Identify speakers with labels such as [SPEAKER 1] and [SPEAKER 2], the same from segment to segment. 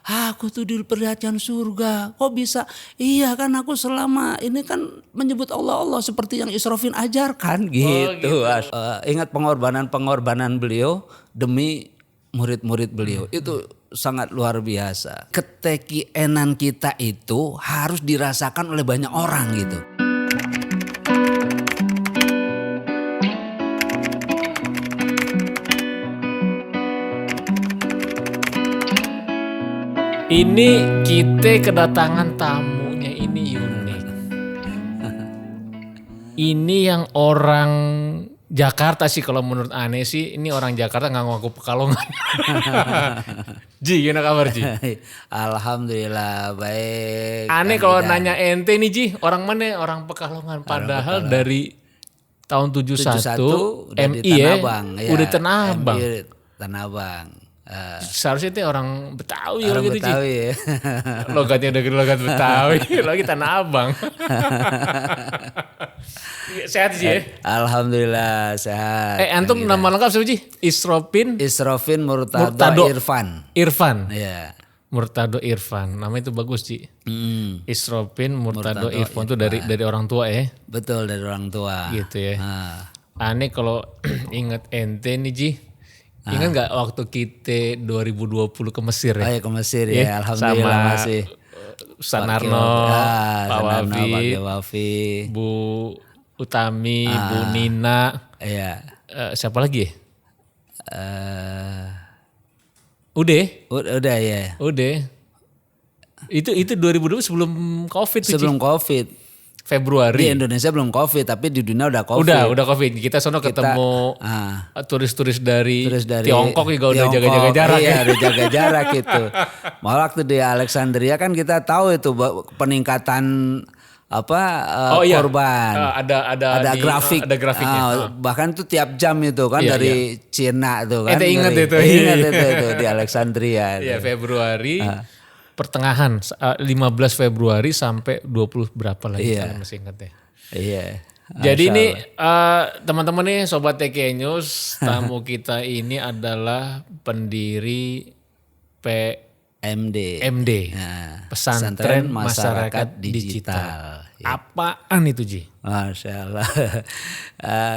[SPEAKER 1] Aku tuh diperlihatkan surga. Kok bisa? Iya kan aku selama ini kan menyebut Allah seperti yang Israfil ajarkan gitu. Ingat pengorbanan beliau demi murid-murid beliau. Itu sangat luar biasa. Ketekienan kita itu harus dirasakan oleh banyak orang gitu.
[SPEAKER 2] Ini kita kedatangan tamunya ini unik. Ini yang orang Jakarta sih kalau menurut aneh sih. Ini orang Jakarta nggak ngaku Pekalongan. Ji, gimana kabar Ji?
[SPEAKER 1] Alhamdulillah baik.
[SPEAKER 2] Aneh kalau nanya ente nih Ji, orang mana? Orang Pekalongan. Padahal dari tahun 71 MI ya, udah Tanah Abang.
[SPEAKER 1] Tanah Abang.
[SPEAKER 2] Seharusnya itu orang Betawi
[SPEAKER 1] Orang
[SPEAKER 2] gitu
[SPEAKER 1] Betawi
[SPEAKER 2] Ji.
[SPEAKER 1] ya.
[SPEAKER 2] Logatnya udah logat Betawi, lagi Tanah Abang. Sehat sih ya?
[SPEAKER 1] Alhamdulillah sehat.
[SPEAKER 2] Antum nama lengkap siapa Ji?
[SPEAKER 1] Isrofin Murtado Irfan. Iya.
[SPEAKER 2] Murtado Irfan, nama itu bagus Ji. Isrofin Murtado Irfan itu dari orang tua ya?
[SPEAKER 1] Betul, dari orang tua.
[SPEAKER 2] Gitu ya. Aneh kalau inget ente nih Ji. Ingat gak waktu kita 2020 ke Mesir ya?
[SPEAKER 1] Oh ya ke Mesir ya, alhamdulillah
[SPEAKER 2] sama
[SPEAKER 1] masih.
[SPEAKER 2] Sanarno, Pak
[SPEAKER 1] Wafi,
[SPEAKER 2] Bu Utami, Bu Nina.
[SPEAKER 1] Iya.
[SPEAKER 2] Siapa lagi ya?
[SPEAKER 1] Udah ya.
[SPEAKER 2] Udah. Itu 2020 sebelum Covid.
[SPEAKER 1] Sebelum Covid.
[SPEAKER 2] Februari.
[SPEAKER 1] Di Indonesia belum Covid, tapi di dunia udah Covid.
[SPEAKER 2] Udah Covid. Kita ketemu turis-turis dari Tiongkok juga udah
[SPEAKER 1] Tiongkok,
[SPEAKER 2] jaga-jaga jarak.
[SPEAKER 1] Iya, udah jaga jarak gitu. Malah waktu di Alexandria kan kita tahu itu peningkatan korban.
[SPEAKER 2] Ada
[SPEAKER 1] grafik.
[SPEAKER 2] Ada grafiknya.
[SPEAKER 1] Bahkan tuh tiap jam itu kan dari Cina tuh kan.
[SPEAKER 2] Ingat itu.
[SPEAKER 1] Ingat itu di Alexandria.
[SPEAKER 2] Iya, Februari. Pertengahan 15 Februari sampai 20 berapa lagi kalau masih ingat ya.
[SPEAKER 1] Iya.
[SPEAKER 2] Jadi ini teman-teman nih Sobat TK News, tamu kita ini adalah pendiri PMD. Pesantren Masyarakat Digital. Apaan itu Ji?
[SPEAKER 1] Masya Allah.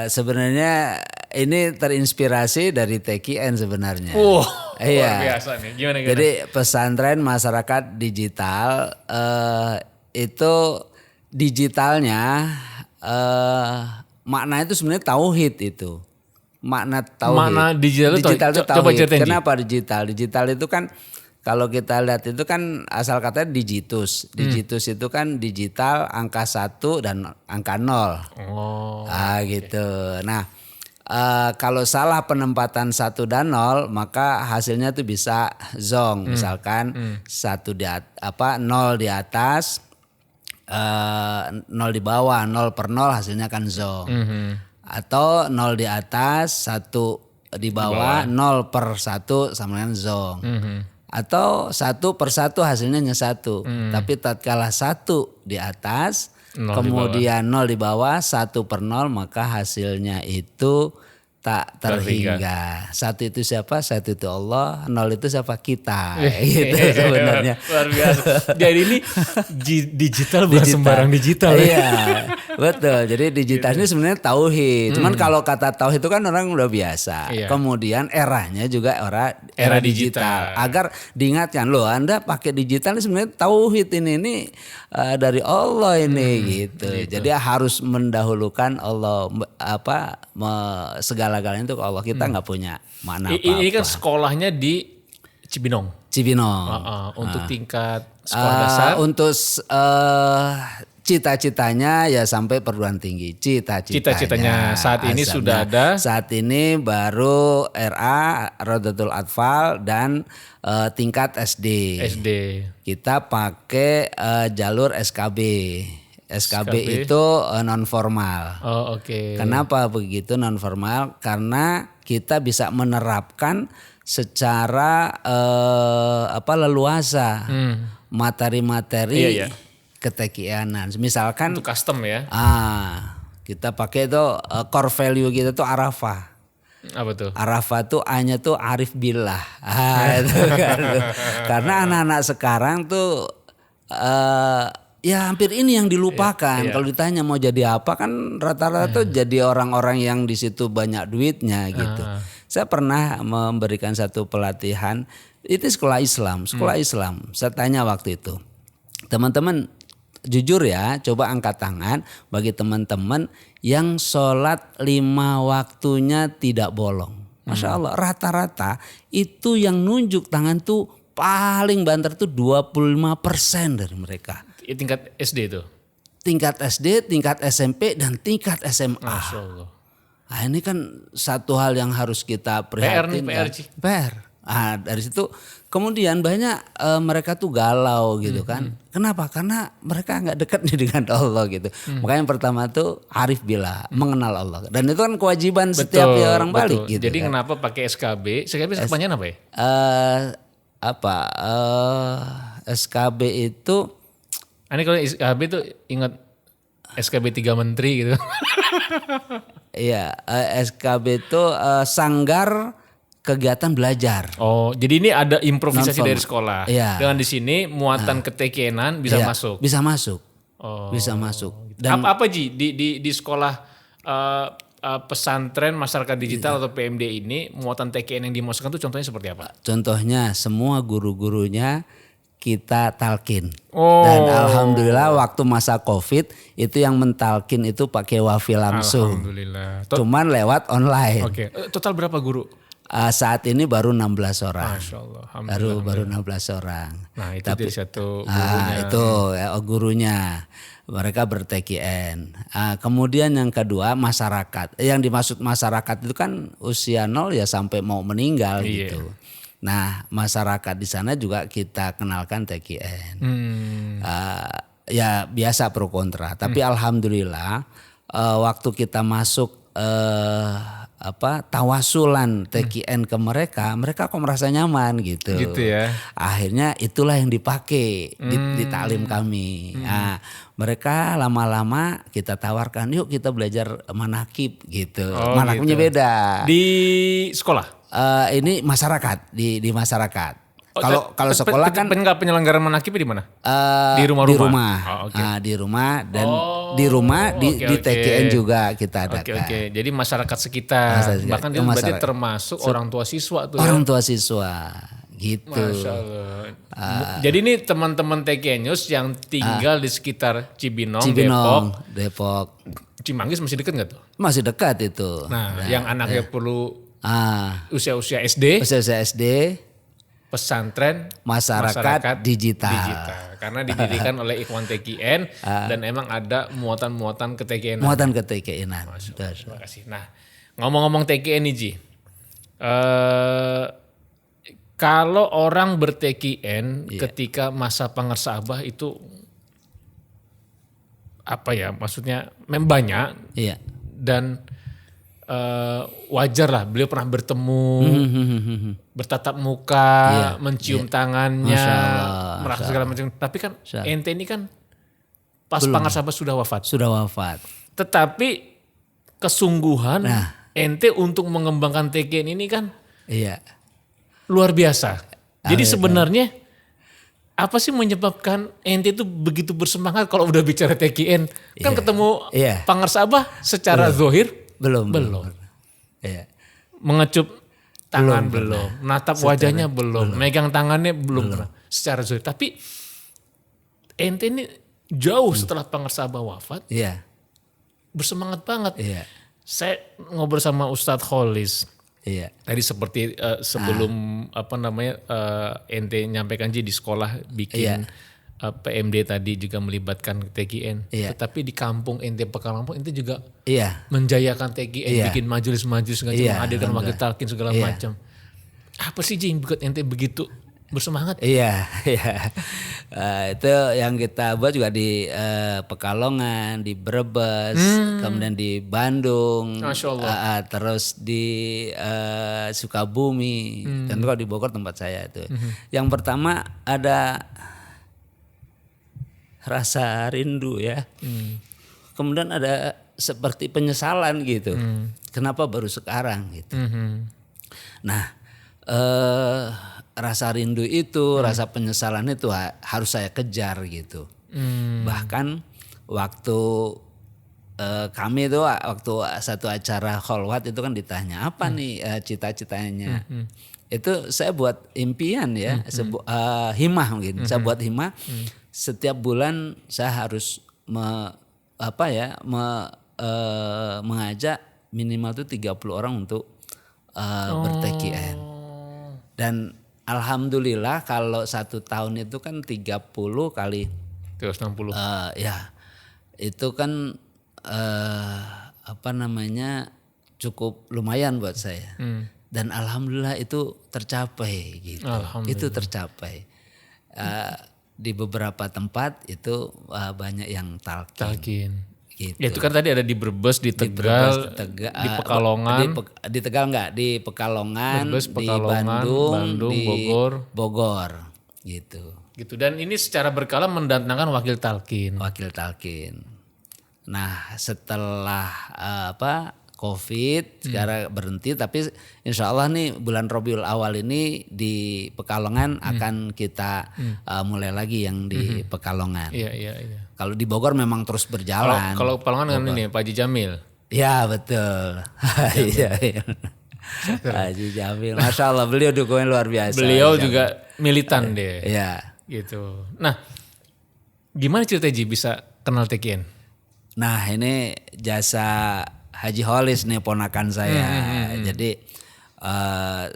[SPEAKER 1] Sebenarnya ini terinspirasi dari TKN sebenarnya.
[SPEAKER 2] Luar biasa nih. Gimana?
[SPEAKER 1] Jadi pesantren masyarakat digital itu digitalnya makna itu sebenarnya tauhid itu. Makna tauhid.
[SPEAKER 2] Makna digital itu
[SPEAKER 1] tauhid.
[SPEAKER 2] Coba ceritain.
[SPEAKER 1] Kenapa digital? Digital itu kan kalau kita lihat itu kan asal katanya digitus. Digitus itu kan digital angka 1 dan angka 0. Gitu. Nah, kalau salah penempatan 1 dan 0 maka hasilnya tuh bisa zong. Misalkan 0 di atas 0 di bawah, 0 per 0 hasilnya kan zong. Atau 0 di atas 1 di bawah 0 per 1 sama dengan zong. Atau 1 per 1 hasilnya hanya 1. Tapi tatkala 1 di atas,
[SPEAKER 2] 0
[SPEAKER 1] kemudian 0 di bawah, 1 per 0 maka hasilnya itu tak terhingga. 1 itu siapa? 1 itu Allah, 0 itu siapa? Kita. Gitu sebenarnya.
[SPEAKER 2] Luar biasa. Jadi ini digital bukan sembarang digital.
[SPEAKER 1] Iya, betul. Jadi digital ini sebenarnya tauhid. Cuman kalau kata tauhid itu kan orang udah biasa. Kemudian eranya juga era digital. Agar diingatkan, loh Anda pakai digital ini sebenarnya tauhid ini dari Allah ini gitu. Jadi harus mendahulukan Allah segala-galanya itu ke Allah. Kita nggak punya makna apa-apa.
[SPEAKER 2] Ini kan sekolahnya di Cibinong. Untuk tingkat sekolah dasar.
[SPEAKER 1] Untuk cita-citanya ya sampai perguruan tinggi.
[SPEAKER 2] Cita-citanya saat ini sudah ada.
[SPEAKER 1] Saat ini baru RA, Rodatul Atfal dan tingkat SD. Kita pakai jalur SKB. SKB itu non formal. Kenapa begitu non formal? Karena kita bisa menerapkan secara leluasa materi-materi ketekianan. Misalkan
[SPEAKER 2] untuk custom ya.
[SPEAKER 1] Kita pakai itu core value kita tuh Arafah.
[SPEAKER 2] Apa tuh?
[SPEAKER 1] Arafah tuh A-nya tuh arif billah. Itu kan. Karena anak-anak sekarang tuh ya hampir ini yang dilupakan. Kalau ditanya mau jadi apa kan rata-rata tuh jadi orang-orang yang di situ banyak duitnya gitu. Saya pernah memberikan satu pelatihan, itu sekolah Islam. Saya tanya waktu itu, teman-teman jujur ya, coba angkat tangan bagi teman-teman yang sholat 5 waktunya tidak bolong. Masya Allah, rata-rata itu yang nunjuk tangan tuh paling banter tuh 25% dari mereka.
[SPEAKER 2] Tingkat SD itu?
[SPEAKER 1] Tingkat SD, tingkat SMP, dan tingkat SMA.
[SPEAKER 2] Masya Allah.
[SPEAKER 1] Nah ini kan satu hal yang harus kita prihatin. PR. Nah, dari situ kemudian banyak mereka tuh galau gitu kan. Kenapa? Karena mereka nggak dekat nih dengan Allah gitu. Makanya yang pertama tuh arif billah, mengenal Allah. Dan itu kan kewajiban setiap orang balik gitu.
[SPEAKER 2] Jadi
[SPEAKER 1] kan.
[SPEAKER 2] kenapa pakai SKB? SKB kepanjangan apa ya?
[SPEAKER 1] SKB itu.
[SPEAKER 2] Ini kalau SKB tuh ingat SKB 3 menteri gitu.
[SPEAKER 1] Iya, SKB itu Sanggar Kegiatan Belajar.
[SPEAKER 2] Oh, jadi ini ada improvisasi dari sekolah.
[SPEAKER 1] Iya.
[SPEAKER 2] Dengan di sini muatan ketekenan bisa masuk.
[SPEAKER 1] Bisa masuk.
[SPEAKER 2] Oh.
[SPEAKER 1] Bisa masuk.
[SPEAKER 2] Dan apa Ji di sekolah pesantren masyarakat digital atau PMD ini muatan TKN yang dimasukkan tuh contohnya seperti apa?
[SPEAKER 1] Contohnya semua guru-gurunya kita talkin.
[SPEAKER 2] Oh.
[SPEAKER 1] Dan alhamdulillah waktu masa Covid itu yang mentalkin itu pakai wafi langsung.
[SPEAKER 2] Alhamdulillah.
[SPEAKER 1] Cuman lewat online.
[SPEAKER 2] Oke. Total berapa guru?
[SPEAKER 1] Saat ini baru 16 orang.
[SPEAKER 2] Masya Allah.
[SPEAKER 1] Baru 16 orang.
[SPEAKER 2] Nah itu dari satu gurunya.
[SPEAKER 1] Itu ya, gurunya. Mereka ber-TKN. Kemudian yang kedua masyarakat. Yang dimaksud masyarakat itu kan usia 0 ya sampai mau meninggal gitu. Nah masyarakat di sana juga kita kenalkan TKN. Ya biasa pro kontra. Tapi alhamdulillah waktu kita masuk tawasulan TKN ke mereka kok merasa nyaman gitu.
[SPEAKER 2] Gitu ya.
[SPEAKER 1] Akhirnya itulah yang dipakai di taklim kami. Nah, mereka lama-lama kita tawarkan, yuk kita belajar manakib gitu. Manakibnya
[SPEAKER 2] gitu.
[SPEAKER 1] beda.
[SPEAKER 2] Di sekolah?
[SPEAKER 1] Ini masyarakat di masyarakat. Kalau sekolah kan
[SPEAKER 2] penyelenggaraan manakib di mana?
[SPEAKER 1] Di rumah. Di rumah di TKN juga kita adakan.
[SPEAKER 2] Oke. Jadi masyarakat sekitar, bahkan itu berarti termasuk orang tua siswa tuh.
[SPEAKER 1] Orang tua siswa gitu.
[SPEAKER 2] Masya Allah. Jadi ini teman-teman TKN News yang tinggal di sekitar Cibinong,
[SPEAKER 1] Depok.
[SPEAKER 2] Cimanggis masih dekat nggak tuh?
[SPEAKER 1] Masih dekat itu.
[SPEAKER 2] Nah, yang anaknya perlu usia-usia SD.
[SPEAKER 1] Usia SD.
[SPEAKER 2] Pesantren
[SPEAKER 1] masyarakat digital.
[SPEAKER 2] Karena didirikan oleh Ikhwan TKN dan emang ada muatan-muatan ke TKN.
[SPEAKER 1] Muatan ke TKN.
[SPEAKER 2] Terima kasih. Nah, ngomong-ngomong TKN nih Ji. Kalau orang ber-TKN ketika masa pangersabah itu apa ya? Maksudnya banyak.
[SPEAKER 1] Iya.
[SPEAKER 2] Dan wajar lah beliau pernah bertemu, bertatap muka, mencium tangannya, merasa segala macam. Tapi kan ente ini kan pas pangersabah sudah wafat. Tetapi kesungguhan ente untuk mengembangkan TKN ini kan luar biasa. Jadi sebenarnya apa sih menyebabkan ente itu begitu bersemangat kalau udah bicara TKN? Kan ketemu pangersabah secara zahir belum.
[SPEAKER 1] Iya.
[SPEAKER 2] Mengecup tangan belum. Natap wajahnya belum. Megang tangannya belum pernah. Secara zahir. Tapi ente ini jauh setelah pangersabah wafat.
[SPEAKER 1] Iya.
[SPEAKER 2] Bersemangat banget.
[SPEAKER 1] Iya.
[SPEAKER 2] Saya ngobrol sama Ustadz Kholis.
[SPEAKER 1] Iya.
[SPEAKER 2] Tadi seperti sebelum ente nyampaikan di sekolah bikin PMD tadi juga melibatkan TKN. Tetapi di kampung ente Pekalampung ente juga menjayakan TKN, bikin majelis-majelis menghadirkan wakil talkin segala macam. Apa sih yang buat ente begitu bersemangat?
[SPEAKER 1] Iya. Itu yang kita buat juga di Pekalongan, di Brebes, kemudian di Bandung, terus di Sukabumi, dan kalau di Bogor tempat saya itu. Yang pertama ada rasa rindu ya. Kemudian ada seperti penyesalan gitu. kenapa baru sekarang gitu. Nah, rasa rindu itu, rasa penyesalan itu harus saya kejar gitu. Bahkan waktu kami itu waktu satu acara kholwat itu kan ditanya apa nih cita-citanya. Itu saya buat impian ya, himah mungkin. Saya buat himah setiap bulan saya harus mengajak minimal tuh 30 orang untuk ber-TKN. Dan alhamdulillah kalau 1 tahun itu kan 30 kali
[SPEAKER 2] 360.
[SPEAKER 1] Ya itu kan cukup lumayan buat saya. Dan alhamdulillah itu tercapai gitu. Itu tercapai. Di beberapa tempat itu banyak yang talqin. Gitu.
[SPEAKER 2] Ya itu kan tadi ada di Brebes, di Tegal, di Pekalongan.
[SPEAKER 1] Di Tegal enggak, di Pekalongan,
[SPEAKER 2] Brebes, Pekalongan,
[SPEAKER 1] di Bandung, di
[SPEAKER 2] Bogor.
[SPEAKER 1] Gitu.
[SPEAKER 2] Dan ini secara berkala mendatangkan wakil talqin.
[SPEAKER 1] Nah setelah COVID sekarang berhenti, tapi insya Allah nih bulan Rabiul Awal ini di Pekalongan akan kita mulai lagi yang di Pekalongan.
[SPEAKER 2] Iya.
[SPEAKER 1] Kalau di Bogor memang terus berjalan.
[SPEAKER 2] Kalau Pekalongan kan ini Pak Haji Jamil.
[SPEAKER 1] Ya betul. Iya. Haji Jamil, Masya Allah beliau dukungan luar biasa.
[SPEAKER 2] Beliau juga militan deh.
[SPEAKER 1] Iya.
[SPEAKER 2] Gitu. Nah, gimana cerita Ji bisa kenal TKN?
[SPEAKER 1] Nah ini jasa Haji Holis nih ponakan saya. Jadi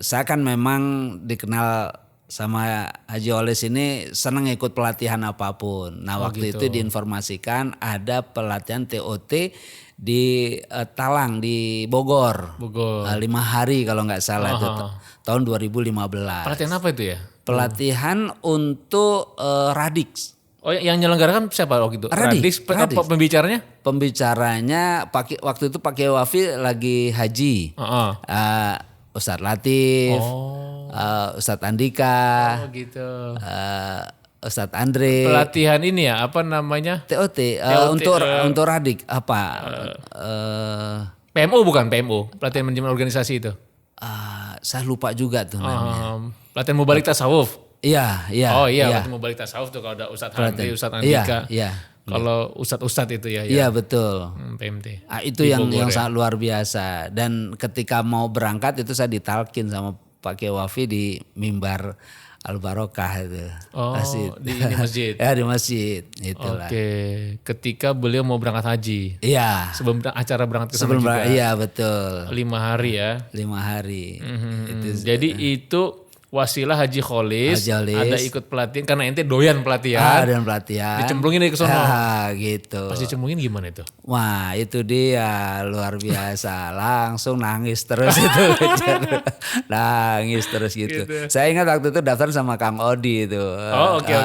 [SPEAKER 1] saya kan memang dikenal sama Haji Holis ini senang ikut pelatihan apapun. Nah waktu itu diinformasikan ada pelatihan TOT di Talang di Bogor. 5 hari kalau nggak salah itu tahun 2015.
[SPEAKER 2] Pelatihan apa itu ya?
[SPEAKER 1] Pelatihan untuk Radix.
[SPEAKER 2] Oh yang menyelenggarakan siapa waktu itu?
[SPEAKER 1] Radix.
[SPEAKER 2] Pembicaranya?
[SPEAKER 1] Pembicaranya waktu itu Pak Kiai Wafi lagi haji. Ustadz Latif, Ustadz Andika, Ustadz Andre.
[SPEAKER 2] Pelatihan ini ya apa namanya?
[SPEAKER 1] TOT, untuk Radix apa?
[SPEAKER 2] PMO bukan PMO, pelatihan manajemen organisasi itu.
[SPEAKER 1] Saya lupa juga tuh namanya.
[SPEAKER 2] Pelatihan mubalik tasawuf.
[SPEAKER 1] Iya.
[SPEAKER 2] Oh iya, pelatihan mubalik tasawuf tuh kalau ada Ustadz Andre, Ustadz Andika.
[SPEAKER 1] Iya.
[SPEAKER 2] Kalau ustadz itu ya.
[SPEAKER 1] Iya betul.
[SPEAKER 2] PMT.
[SPEAKER 1] Itu yang sangat luar biasa. Dan ketika mau berangkat itu saya ditalkin sama Pak Kiai Wafi di mimbar Al Barokah itu.
[SPEAKER 2] Di masjid.
[SPEAKER 1] Ya di masjid. Itulah.
[SPEAKER 2] Oke. Ketika beliau mau berangkat haji.
[SPEAKER 1] Iya.
[SPEAKER 2] Sebelum acara berangkat ke sana juga.
[SPEAKER 1] Iya betul.
[SPEAKER 2] 5 hari ya.
[SPEAKER 1] 5 hari.
[SPEAKER 2] Jadi itu wasilah Haji Kholis, ada ikut pelatihan karena ente doyan pelatihan.
[SPEAKER 1] Doyan pelatihan.
[SPEAKER 2] Dicemplungin dari ke sono.
[SPEAKER 1] Gitu.
[SPEAKER 2] Pas dicemplungin gimana itu?
[SPEAKER 1] Wah, itu dia luar biasa. Langsung nangis terus itu. Nangis terus gitu. Saya ingat waktu itu daftar sama Kang Odi itu.
[SPEAKER 2] Oke.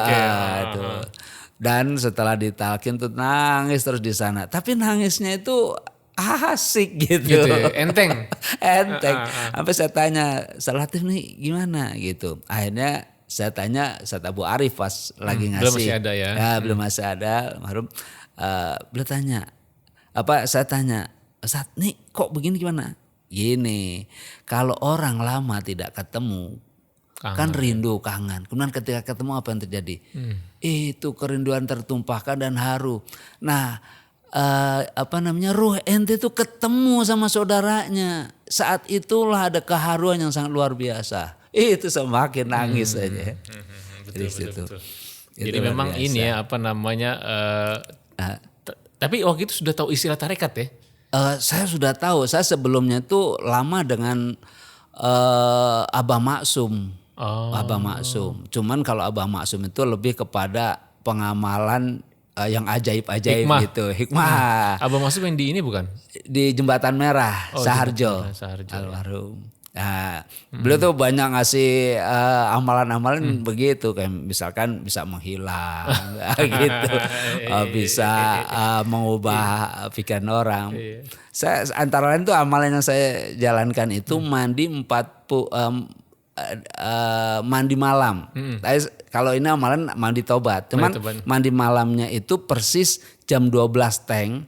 [SPEAKER 1] Dan setelah ditalkin tuh nangis terus di sana. Tapi nangisnya itu asik gitu
[SPEAKER 2] ya? Enteng.
[SPEAKER 1] Sampai saya tanya, Salatif nih gimana gitu. Akhirnya saya tanya Ustadz Abu Arif pas lagi ngasih.
[SPEAKER 2] Belum masih ada ya?
[SPEAKER 1] Belum masih ada, almarhum. Beliau tanya, saya tanya, Ustadz nih kok begini gimana? Gini, kalau orang lama tidak ketemu, kan rindu, kangen. Kemudian ketika ketemu apa yang terjadi? Itu kerinduan tertumpahkan dan haru. Nah, ruh ente itu ketemu sama saudaranya. Saat itulah ada keharuan yang sangat luar biasa. Itu semakin nangis saja.
[SPEAKER 2] Betul. Jadi memang biasa. Ini ya tapi waktu itu sudah tahu istilah tarekat ya?
[SPEAKER 1] Saya sudah tahu. Saya sebelumnya itu lama dengan Abah Maksum. Abah Maksum. Cuman kalau Abah Maksum itu lebih kepada pengamalan yang ajaib-ajaib gitu. Hikmah.
[SPEAKER 2] Abah Maksum yang di ini bukan?
[SPEAKER 1] Di Jembatan Merah, Saharjo. Almarhum. Nah, beliau tuh banyak ngasih amalan-amalan begitu. Kayak misalkan bisa menghilang gitu. Bisa mengubah pikiran orang. Saya antara lain tuh amalan yang saya jalankan itu mandi mandi malam. Kalau ini amalan mandi tobat. Cuman mandi malamnya itu persis jam 12 teng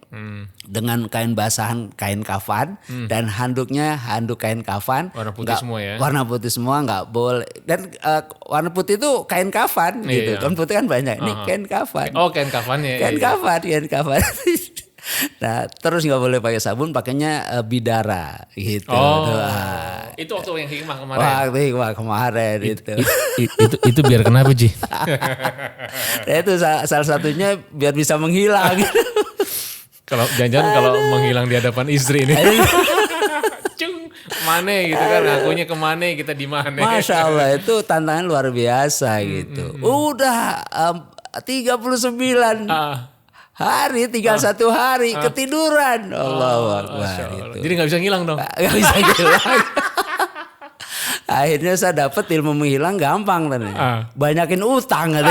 [SPEAKER 1] dengan kain basahan, kain kafan dan handuknya handuk kain kafan.
[SPEAKER 2] Warna putih semua ya.
[SPEAKER 1] Warna putih semua nggak boleh. Dan warna putih itu kain kafan gitu. Kan putih kan banyak. Ini kain kafan.
[SPEAKER 2] Oh, kain kafan ya.
[SPEAKER 1] Kain kafan. Nah, terus nggak boleh pakai sabun, pakainya bidara gitu.
[SPEAKER 2] Itu waktu yang hikmah kemarin.
[SPEAKER 1] Itu
[SPEAKER 2] biar kenapa Ji?
[SPEAKER 1] Nah, itu salah satunya biar bisa menghilang.
[SPEAKER 2] Kalau jangan-jangan kalau menghilang di hadapan istri ini. Kemana gitu kan, ngakunya kemana, kita di mana.
[SPEAKER 1] Masya Allah, itu tantangan luar biasa gitu. Udah 39 hari, tinggal 1 hari ketiduran. Allahu Akbar gitu.
[SPEAKER 2] Jadi gak bisa ngilang dong?
[SPEAKER 1] Gak bisa ngilang. Akhirnya saya dapat ilmu menghilang gampang ternyata. Banyakin utang ada.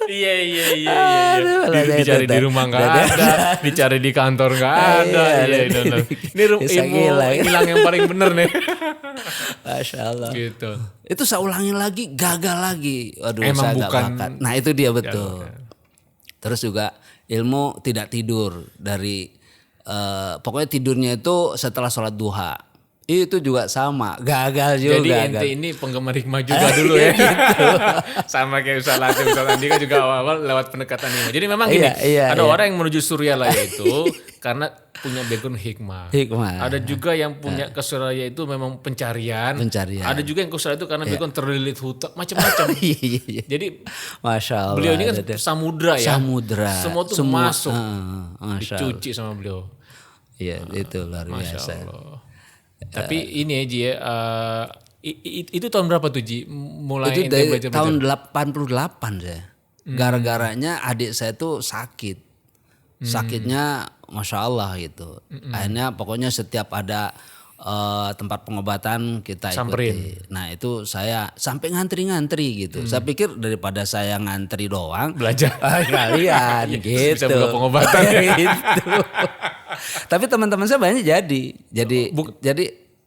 [SPEAKER 2] Iya. Dicari di rumah gak ada, dicari di kantor gak ada. Ini ilmu hilang yang paling bener nih.
[SPEAKER 1] Masya Allah.
[SPEAKER 2] Gitu.
[SPEAKER 1] Itu saya ulangin lagi, gagal lagi. Waduh,
[SPEAKER 2] emang
[SPEAKER 1] saya
[SPEAKER 2] bukan.
[SPEAKER 1] Gak bakat. Nah itu dia betul. Terus juga ilmu tidak tidur dari pokoknya tidurnya itu setelah sholat duha. Itu juga sama, gagal juga.
[SPEAKER 2] Jadi ente ini penggemar hikmah juga dulu ya. Gitu. Sama kayak Ustaz Latif, Ustaz Andika juga awal-awal lewat pendekatan ini. Jadi memang gini, ada orang yang menuju surya lah itu karena punya background hikmah. Ada juga yang punya ke surya itu memang pencarian. Ada juga yang ke surya itu karena background terlilit hutan, macam-macam. Jadi Masya Allah, beliau ini kan samudra ya. Semua tuh masuk, dicuci sama beliau.
[SPEAKER 1] Iya, itu luar biasa.
[SPEAKER 2] Tapi ini ya Ji ya, itu tahun berapa tuh Ji? Mulai
[SPEAKER 1] itu dari tahun 88 saya. Gara-garanya adik saya tuh sakit. Sakitnya Masya Allah gitu. Akhirnya pokoknya setiap ada tempat pengobatan kita ikuti. Nah itu saya sampai ngantri-ngantri gitu. Saya pikir daripada saya ngantri doang.
[SPEAKER 2] Belajar.
[SPEAKER 1] Kalian gitu.
[SPEAKER 2] Bisa buka pengobatan
[SPEAKER 1] gitu. Tapi teman-teman saya banyak jadi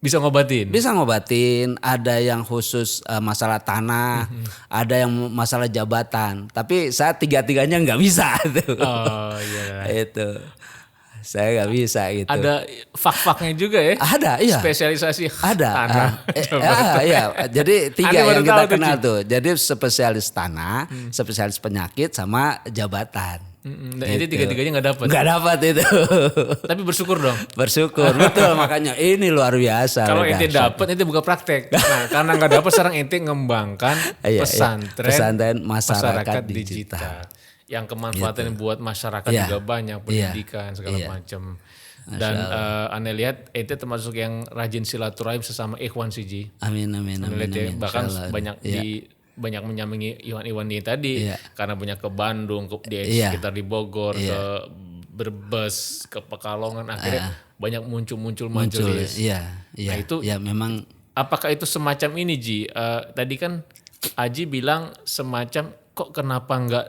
[SPEAKER 2] bisa ngobatin.
[SPEAKER 1] Bisa ngobatin, ada yang khusus masalah tanah, ada yang masalah jabatan. Tapi saya tiga-tiganya nggak bisa tuh.
[SPEAKER 2] Oh iya.
[SPEAKER 1] Itu. Saya nggak bisa gitu.
[SPEAKER 2] Ada fak-faknya juga ya?
[SPEAKER 1] Ada, iya.
[SPEAKER 2] Spesialisasi
[SPEAKER 1] ada.
[SPEAKER 2] Tanah.
[SPEAKER 1] Iya. Jadi 3 yang kita kenal tuh. Jadi spesialis tanah, spesialis penyakit, sama jabatan.
[SPEAKER 2] Nah, ini tiga-tiganya nggak dapat.
[SPEAKER 1] Nggak dapat itu.
[SPEAKER 2] Tapi bersyukur dong.
[SPEAKER 1] Bersyukur, betul, makanya ini luar biasa.
[SPEAKER 2] Kalau ente dapat, ente buka praktek. Nah, karena nggak dapat, sekarang ente ngembangkan pesantren masyarakat digital. Yang kemanfaatannya buat masyarakat juga banyak, pendidikan segala macam. Dan Ane lihat ente termasuk yang rajin silaturahim sesama ikhwan sih Ji.
[SPEAKER 1] Amin.
[SPEAKER 2] Bahkan banyak banyak menyambangi Iwan ini tadi karena banyak ke Bandung, di sekitar di Bogor, ke Brebes, ke Pekalongan, akhirnya banyak muncul majelis.
[SPEAKER 1] Nah
[SPEAKER 2] itu
[SPEAKER 1] memang.
[SPEAKER 2] Apakah itu semacam ini Ji? Tadi kan Aji bilang semacam kok kenapa nggak,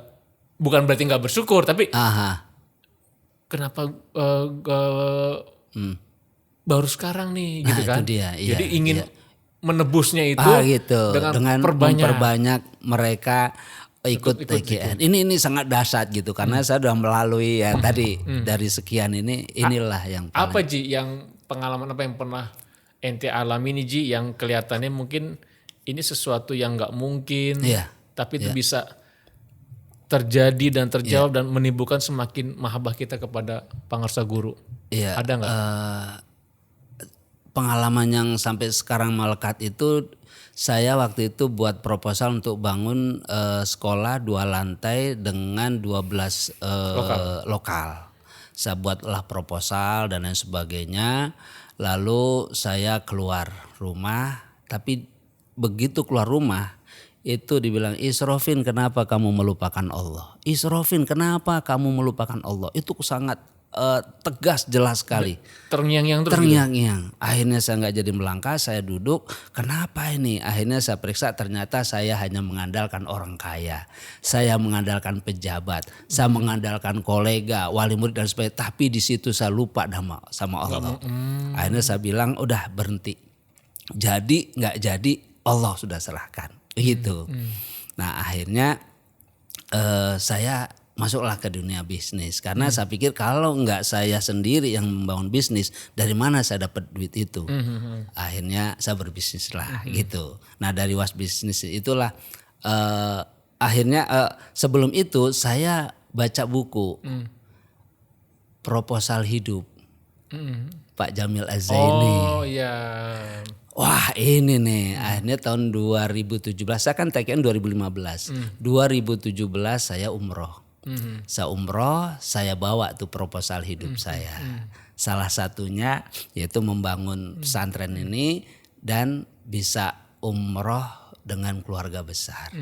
[SPEAKER 2] bukan berarti nggak bersyukur, tapi kenapa baru sekarang nih gitu kan?
[SPEAKER 1] Itu dia,
[SPEAKER 2] jadi ingin menebusnya itu
[SPEAKER 1] gitu. dengan memperbanyak mereka ikut TGN. Ini sangat dahsyat gitu karena saya sudah melalui tadi dari sekian inilah yang paling.
[SPEAKER 2] Apa Ji yang pengalaman apa yang pernah ente alami nih Ji yang kelihatannya mungkin ini sesuatu yang nggak mungkin tapi itu bisa terjadi dan terjawab dan menimbulkan semakin mahabbah kita kepada pangarsa guru. Ada nggak?
[SPEAKER 1] Pengalaman yang sampai sekarang melekat itu, saya waktu itu buat proposal untuk bangun sekolah 2 lantai dengan 12 lokal. Saya buatlah proposal dan lain sebagainya. Lalu saya keluar rumah, tapi begitu keluar rumah itu dibilang, Isrofin kenapa kamu melupakan Allah? Isrofin kenapa kamu melupakan Allah? Itu sangat tegas, jelas sekali.
[SPEAKER 2] Terngiang-ngiang terus.
[SPEAKER 1] Terngiang-ngiang. Akhirnya saya nggak jadi melangkah, saya duduk. Kenapa ini? Akhirnya saya periksa, ternyata saya hanya mengandalkan orang kaya. Saya mengandalkan pejabat. Saya mengandalkan kolega, wali murid dan sebagainya. Tapi di situ saya lupa sama Allah. Akhirnya saya bilang, udah berhenti. Jadi nggak jadi Allah sudah serahkan gitu. Nah akhirnya saya masuklah ke dunia bisnis karena saya pikir kalau nggak saya sendiri yang membangun bisnis, dari mana saya dapat duit itu? Akhirnya saya berbisnis lah gitu. Nah dari was bisnis itulah akhirnya sebelum itu saya baca buku Proposal Hidup Pak Jamil Az-Zaini.
[SPEAKER 2] Oh iya.
[SPEAKER 1] Wah ini nih akhirnya tahun 2017 saya kan TKN 2015. 2017 saya umroh. Saya umroh, saya bawa tuh proposal hidup saya. Salah satunya yaitu membangun pesantren ini dan bisa umroh dengan keluarga besar.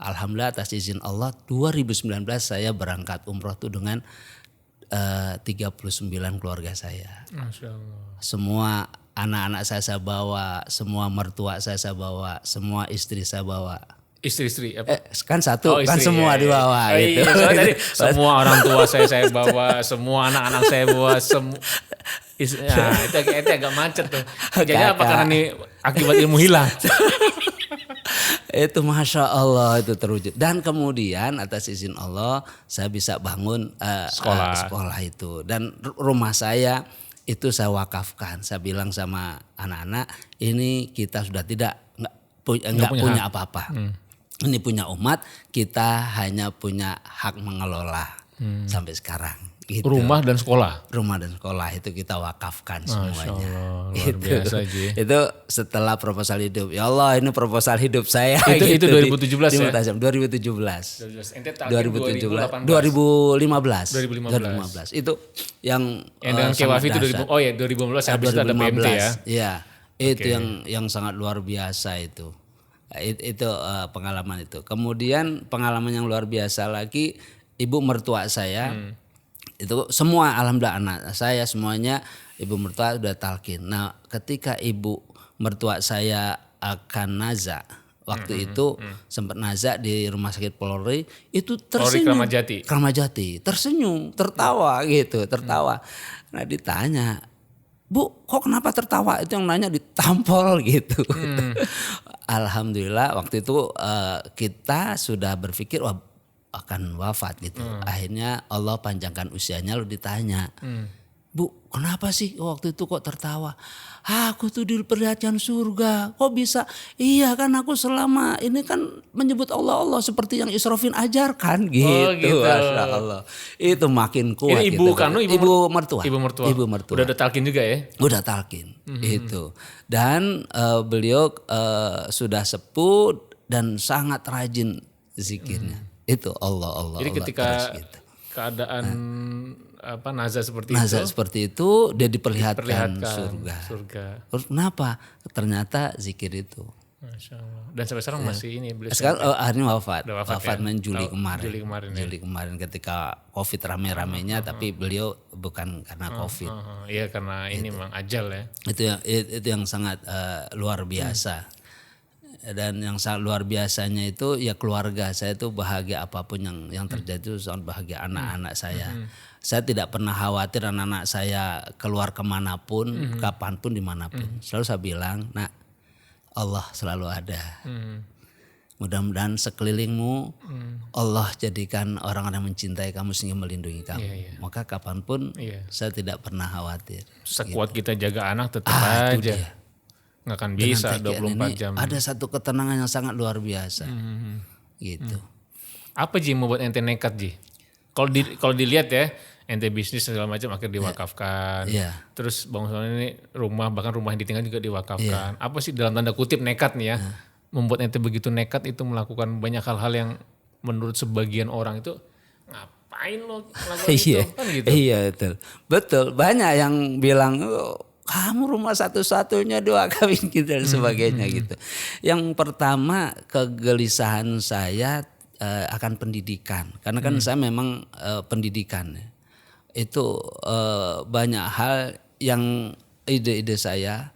[SPEAKER 1] Alhamdulillah atas izin Allah 2019 saya berangkat umroh tuh dengan 39 keluarga saya.
[SPEAKER 2] Masya Allah.
[SPEAKER 1] Semua anak-anak saya bawa, semua mertua saya bawa, semua istri saya bawa.
[SPEAKER 2] Istri-istri apa?
[SPEAKER 1] Kan satu, kan semua dibawa gitu.
[SPEAKER 2] Iya, tadi semua orang tua saya bawa, semua anak-anak saya bawa, nah, itu agak macet tuh. Jadi apa karena ini akibat ilmu hilang?
[SPEAKER 1] Itu Masya Allah itu terwujud. Dan kemudian atas izin Allah saya bisa bangun sekolah itu. Dan rumah saya itu saya wakafkan. Saya bilang sama anak-anak ini kita sudah nggak punya apa-apa. Ini punya umat, kita hanya punya hak mengelola sampai sekarang. Gitu.
[SPEAKER 2] Rumah dan sekolah.
[SPEAKER 1] Rumah dan sekolah itu kita wakafkan semuanya.
[SPEAKER 2] Allah, luar biasa Ji.
[SPEAKER 1] Itu setelah proposal hidup. Ya Allah ini proposal hidup saya.
[SPEAKER 2] Itu 2017 ya?
[SPEAKER 1] 2017.
[SPEAKER 2] Ente tahun
[SPEAKER 1] 2015. 2015. Itu yang
[SPEAKER 2] dengan Kewafi itu 2015 habis itu ada PMT ya.
[SPEAKER 1] Iya. Itu yang sangat luar biasa itu. Itu pengalaman itu. Kemudian pengalaman yang luar biasa lagi ibu mertua saya itu semua alhamdulillah anak saya semuanya ibu mertua udah talqin. Nah ketika ibu mertua saya akan naza waktu itu sempat naza di rumah sakit Polri itu tersenyum.
[SPEAKER 2] Polri
[SPEAKER 1] Kramajati tersenyum tertawa gitu tertawa. Nah ditanya Bu, kok kenapa tertawa? Itu yang nanya ditampol gitu. Alhamdulillah waktu itu kita sudah berpikir wah akan wafat gitu. Akhirnya Allah panjangkan usianya lalu ditanya. Bu, kenapa sih waktu itu kok tertawa? Aku tuh diperlihatkan surga. Kok bisa? Iya kan aku selama ini kan menyebut Allah seperti yang Israfil ajarkan gitu.
[SPEAKER 2] Oh, gitu.
[SPEAKER 1] Masya Allah. Itu makin kuat.
[SPEAKER 2] Ini ibu
[SPEAKER 1] gitu.
[SPEAKER 2] Kanu,
[SPEAKER 1] ibu mertua.
[SPEAKER 2] Ibu mertua. Udah talqin juga ya?
[SPEAKER 1] Udah talqin. Itu. Dan beliau sudah sepuh dan sangat rajin zikirnya. Itu Allah.
[SPEAKER 2] Jadi ketika
[SPEAKER 1] terus, gitu.
[SPEAKER 2] keadaan nazar seperti
[SPEAKER 1] itu dia diperlihatkan surga. Terus kenapa? Ternyata zikir itu.
[SPEAKER 2] Masya Allah. Dan sampai sekarang masih ini beliau.
[SPEAKER 1] Sekarang akhirnya wafat
[SPEAKER 2] ya?
[SPEAKER 1] Juli kemarin.
[SPEAKER 2] Juli
[SPEAKER 1] kemarin ketika Covid rame-ramenya tapi beliau bukan karena Covid.
[SPEAKER 2] Iya karena ini memang ajal ya.
[SPEAKER 1] Itu yang sangat luar biasa. Dan yang sangat luar biasanya itu ya keluarga saya itu bahagia apapun yang terjadi itu sangat bahagia anak-anak saya. Saya tidak pernah khawatir anak-anak saya keluar kemanapun, kapanpun, dimanapun. Selalu saya bilang, nak Allah selalu ada. Mudah-mudahan sekelilingmu Allah jadikan orang-orang yang mencintai kamu sehingga melindungi kamu. Maka kapanpun saya tidak pernah khawatir.
[SPEAKER 2] Sekuat gitu. Kita jaga anak tetap aja. Nggak akan bisa 24 jam.
[SPEAKER 1] Ada satu ketenangan yang sangat luar biasa. Gitu.
[SPEAKER 2] Apa Ji membuat ente nekat Ji? Kalau dilihat ya, ente bisnis segala macam akhirnya diwakafkan. Terus bangun ini bahkan rumah yang ditinggal juga diwakafkan. Apa sih dalam tanda kutip nekat nih ya? Membuat ente begitu nekat itu melakukan banyak hal-hal yang menurut sebagian orang itu ngapain lo melakukan itu? Kan gitu.
[SPEAKER 1] Iya betul. Banyak yang bilang kamu rumah satu-satunya doa kawin gitu dan sebagainya gitu. Yang pertama kegelisahan saya akan pendidikan. Karena kan saya memang pendidikan. Itu banyak hal yang ide-ide saya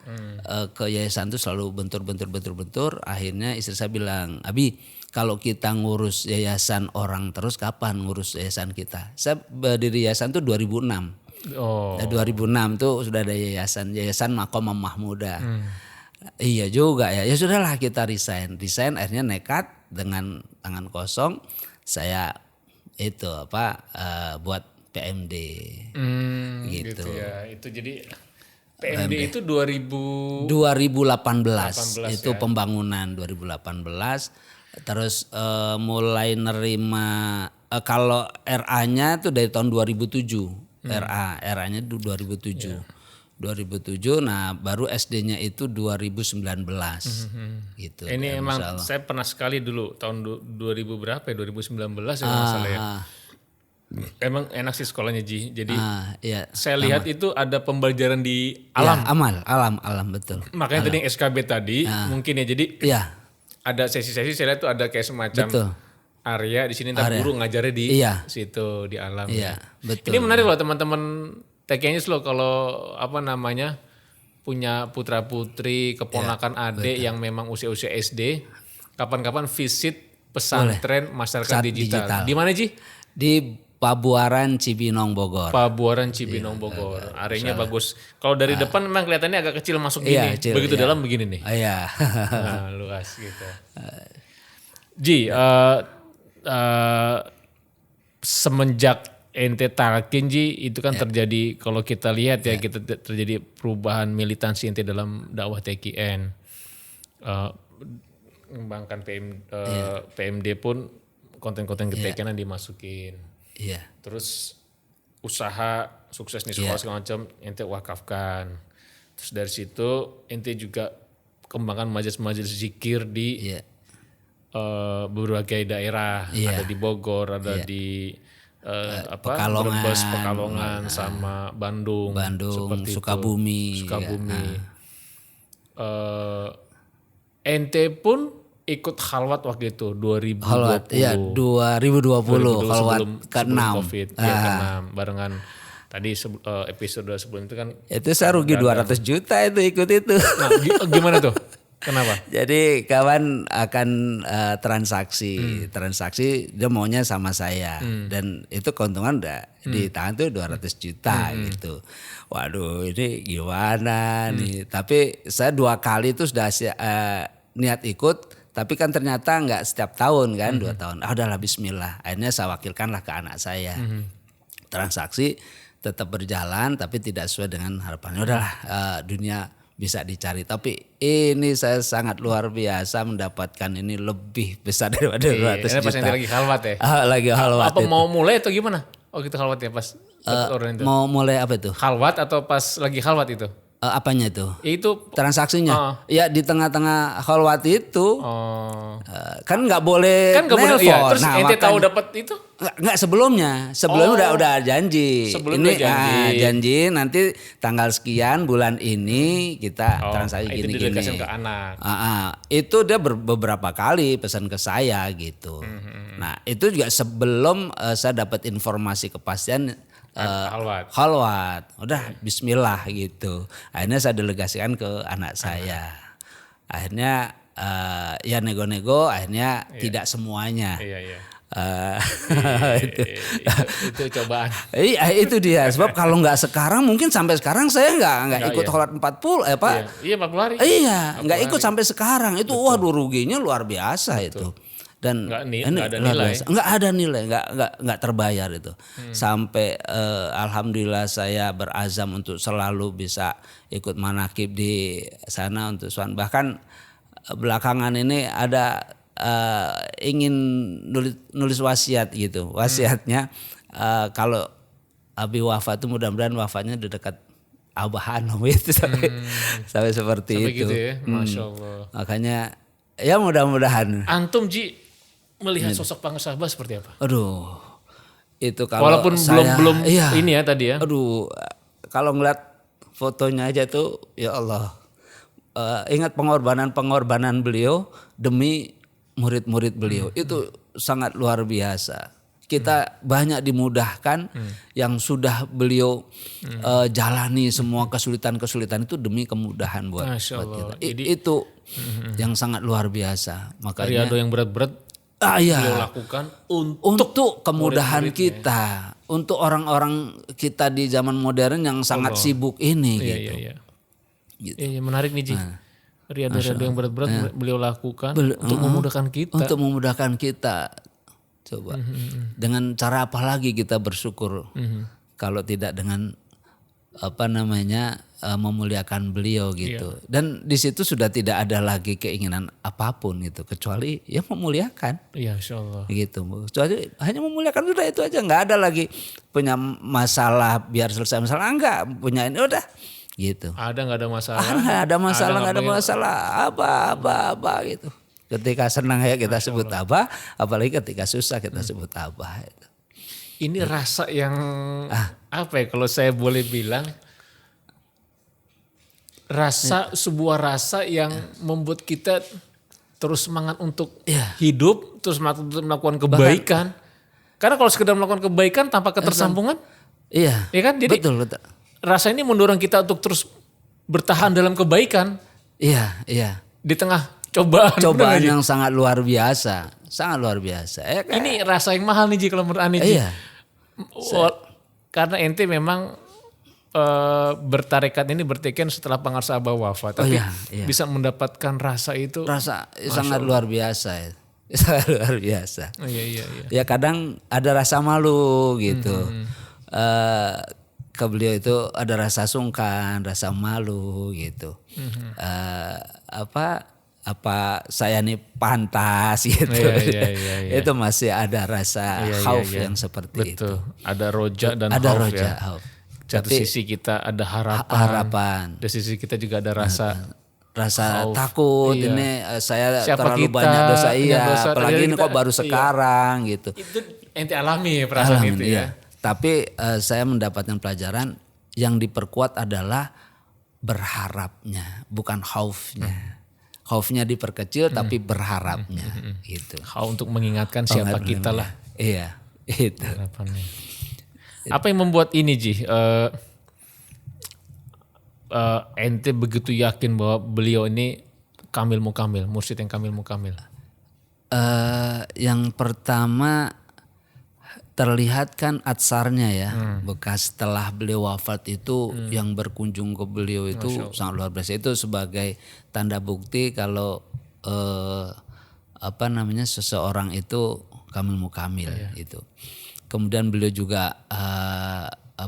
[SPEAKER 1] ke yayasan itu selalu bentur. Akhirnya istri saya bilang, Abi kalau kita ngurus yayasan orang terus kapan ngurus yayasan kita? Saya berdiri yayasan itu 2006. 2006 tuh sudah ada yayasan Maqamah Mahmudah. Iya juga ya. Ya sudahlah kita resign. Akhirnya nekat dengan tangan kosong saya itu buat PMD.
[SPEAKER 2] Gitu ya. Itu jadi PMD itu
[SPEAKER 1] 2018 itu
[SPEAKER 2] ya.
[SPEAKER 1] pembangunan 2018. Terus mulai nerima kalau RA-nya itu dari tahun 2007. RA-nya 2007. Yeah. 2007, nah baru SD-nya itu 2019 gitu.
[SPEAKER 2] Ini emang saya pernah sekali dulu tahun 2000 berapa ya 2019 ya masalah ya. Emang enak sih sekolahnya Ji. Jadi
[SPEAKER 1] iya,
[SPEAKER 2] saya lihat itu ada pembelajaran di alam.
[SPEAKER 1] Ya, alam betul.
[SPEAKER 2] Makanya tadi yang SKB tadi mungkin ya jadi ada sesi-sesi saya lihat tuh ada kayak semacam area di sini ntar guru ngajarnya di situ di alam ya.
[SPEAKER 1] Betul.
[SPEAKER 2] Ini menarik loh teman-teman TKN lo kalau punya putra putri keponakan adik yang memang usia-usia SD, kapan-kapan visit pesantren masyarakat digital. Di mana Ji?
[SPEAKER 1] Di Pabuaran Cibinong Bogor.
[SPEAKER 2] Bogor. Areanya bagus. Kalau dari depan memang kelihatannya agak kecil masuk gini. Begitu dalam begini nih.
[SPEAKER 1] Iya.
[SPEAKER 2] Nah, luas gitu. Ji, semenjak ente Tarakin Ji itu kan terjadi kalau kita lihat kita terjadi perubahan militansi ente dalam dakwah TKN. Mengembangkan PMD pun konten-konten TKN dimasukin.
[SPEAKER 1] Iya.
[SPEAKER 2] Terus usaha sukses nih sekolah segala macam ente wakafkan. Terus dari situ ente juga kembangkan majelis-majelis zikir di berbagai daerah. Ada di Bogor, ada di Brebes, Pekalongan sama Bandung
[SPEAKER 1] Sukabumi.
[SPEAKER 2] Ente pun ikut khalwat waktu itu 2020.
[SPEAKER 1] Khalwat, 2020 khalwat ke-6.
[SPEAKER 2] COVID, ke-6 barengan. Tadi episode sebelum itu kan.
[SPEAKER 1] Itu saya rugi 200 juta itu ikut itu.
[SPEAKER 2] Nah gimana tuh? Kenapa?
[SPEAKER 1] Jadi kawan akan transaksi dia maunya sama saya dan itu keuntungan udah di tangan tuh 200 juta gitu. Waduh ini gimana nih? Tapi saya 2 kali itu sudah niat ikut, tapi kan ternyata nggak setiap tahun kan 2 tahun. Udahlah Bismillah. Akhirnya saya wakilkanlah ke anak saya. Transaksi tetap berjalan tapi tidak sesuai dengan harapannya. Udahlah dunia bisa dicari, tapi ini saya sangat luar biasa mendapatkan ini lebih besar daripada 200 juta.
[SPEAKER 2] Pas lagi khalwat ya?
[SPEAKER 1] Lagi khalwat.
[SPEAKER 2] Apa mau mulai atau gimana? Oh gitu khalwat ya pas orang itu?
[SPEAKER 1] Mau mulai apa itu?
[SPEAKER 2] Khalwat atau pas lagi khalwat itu?
[SPEAKER 1] Apanya itu?
[SPEAKER 2] Itu
[SPEAKER 1] transaksinya. Ya di tengah-tengah khalwat itu. Kan nggak boleh nelpon.
[SPEAKER 2] Iya. Terus ente tahu dapat itu?
[SPEAKER 1] Enggak sebelumnya udah janji. Janji nanti tanggal sekian bulan ini kita transaksi gini-gini.
[SPEAKER 2] Itu didekatkan ke anak.
[SPEAKER 1] Itu dia beberapa kali pesan ke saya gitu. Nah itu juga sebelum saya dapat informasi kepastian khalwat. Udah Bismillah gitu. Akhirnya saya delegasikan ke anak saya. Akhirnya nego-nego akhirnya tidak semuanya.
[SPEAKER 2] Itu cobaan.
[SPEAKER 1] Iya itu dia. Sebab kalau nggak sekarang mungkin sampai sekarang saya nggak ikut khalwat 40 Pak.
[SPEAKER 2] Iya 40 hari.
[SPEAKER 1] Iya nggak ikut sampai sekarang. Itu waduh ruginya luar biasa. Betul. Itu. Dan
[SPEAKER 2] nggak ada nilai,
[SPEAKER 1] nggak terbayar itu. Sampai alhamdulillah saya berazam untuk selalu bisa ikut manakib di sana untuk Swan. Bahkan belakangan ini ada ingin nulis wasiat gitu. Wasiatnya kalau Abi wafat itu mudah-mudahan wafatnya di dekat Abah Hanom itu sampai seperti
[SPEAKER 2] sampai
[SPEAKER 1] itu.
[SPEAKER 2] Gitu ya? Masya Allah.
[SPEAKER 1] Makanya ya mudah-mudahan.
[SPEAKER 2] Antum Ji melihat sosok Pak Ngesabah seperti apa?
[SPEAKER 1] Aduh, itu kalau
[SPEAKER 2] walaupun
[SPEAKER 1] saya,
[SPEAKER 2] belum ini ya tadi ya.
[SPEAKER 1] Aduh, kalau ngeliat fotonya aja tuh, ya Allah, ingat pengorbanan beliau demi murid-murid beliau itu sangat luar biasa. Kita banyak dimudahkan yang sudah beliau jalani semua kesulitan-kesulitan itu demi kemudahan buat kita. Itu yang sangat luar biasa. Makanya
[SPEAKER 2] ada yang berat-berat. Beliau lakukan
[SPEAKER 1] untuk kemudahan kita, untuk orang-orang kita di zaman modern yang sangat sibuk ini gitu.
[SPEAKER 2] Iya, menarik nih Ji. Riada-riada yang berat-berat beliau lakukan untuk memudahkan kita.
[SPEAKER 1] Untuk memudahkan kita. Coba. Dengan cara apa lagi kita bersyukur kalau tidak dengan memuliakan beliau gitu. Dan di situ sudah tidak ada lagi keinginan apapun gitu kecuali ya memuliakan.
[SPEAKER 2] Iya, insyaallah.
[SPEAKER 1] Gitu. Kecuali hanya memuliakan, udah itu aja, nggak ada lagi punya masalah biar selesai masalah, enggak, punya ini udah gitu.
[SPEAKER 2] Nggak ada masalah.
[SPEAKER 1] Nggak ada masalah apa gitu. Ketika senang ya kita sebut apa, apalagi ketika susah kita sebut apa itu.
[SPEAKER 2] Ini rasa yang apa ya kalau saya boleh bilang, sebuah rasa yang membuat kita terus semangat untuk hidup, terus semangat untuk melakukan kebaikan. Karena kalau sekedar melakukan kebaikan tanpa ketersambungan, iya kan? Jadi betul. Rasa ini mendorong kita untuk terus bertahan dalam kebaikan. Iya. Di tengah cobaan
[SPEAKER 1] yang sangat luar biasa. Ya, kan?
[SPEAKER 2] Ini rasa yang mahal nih Ji kalau menurut Ani. Iya. Karena ente memang bertarekat ini bertekad setelah Pangarsa Abah wafat, tapi bisa mendapatkan rasa itu.
[SPEAKER 1] Sangat luar biasa. Sangat luar biasa.
[SPEAKER 2] Iya.
[SPEAKER 1] Ya kadang ada rasa malu gitu. Ke beliau itu ada rasa sungkan, rasa malu gitu. Apa saya nih pantas gitu. Iya. Itu masih ada rasa khauf yang seperti itu.
[SPEAKER 2] Ada roja dan khauf. Satu sisi kita ada harapan. Di sisi kita juga ada rasa
[SPEAKER 1] takut. Ini saya terlalu banyak dosa. Apalagi ini kok baru sekarang gitu.
[SPEAKER 2] Itu ente alami perasaan itu ya.
[SPEAKER 1] Tapi saya mendapatkan pelajaran yang diperkuat adalah berharapnya, bukan khaufnya. Khaufnya diperkecil tapi berharapnya gitu.
[SPEAKER 2] Untuk mengingatkan siapa kita lah.
[SPEAKER 1] Iya, itu.
[SPEAKER 2] Harapannya. Apa yang membuat ini Ji? Ente begitu yakin bahwa beliau ini kamil mukamil, mursyid yang kamil mukamil?
[SPEAKER 1] Yang pertama terlihat kan atsarnya ya, bekas setelah beliau wafat itu yang berkunjung ke beliau itu sangat luar biasa. Itu sebagai tanda bukti kalau seseorang itu kamil mukamil itu. Kemudian beliau juga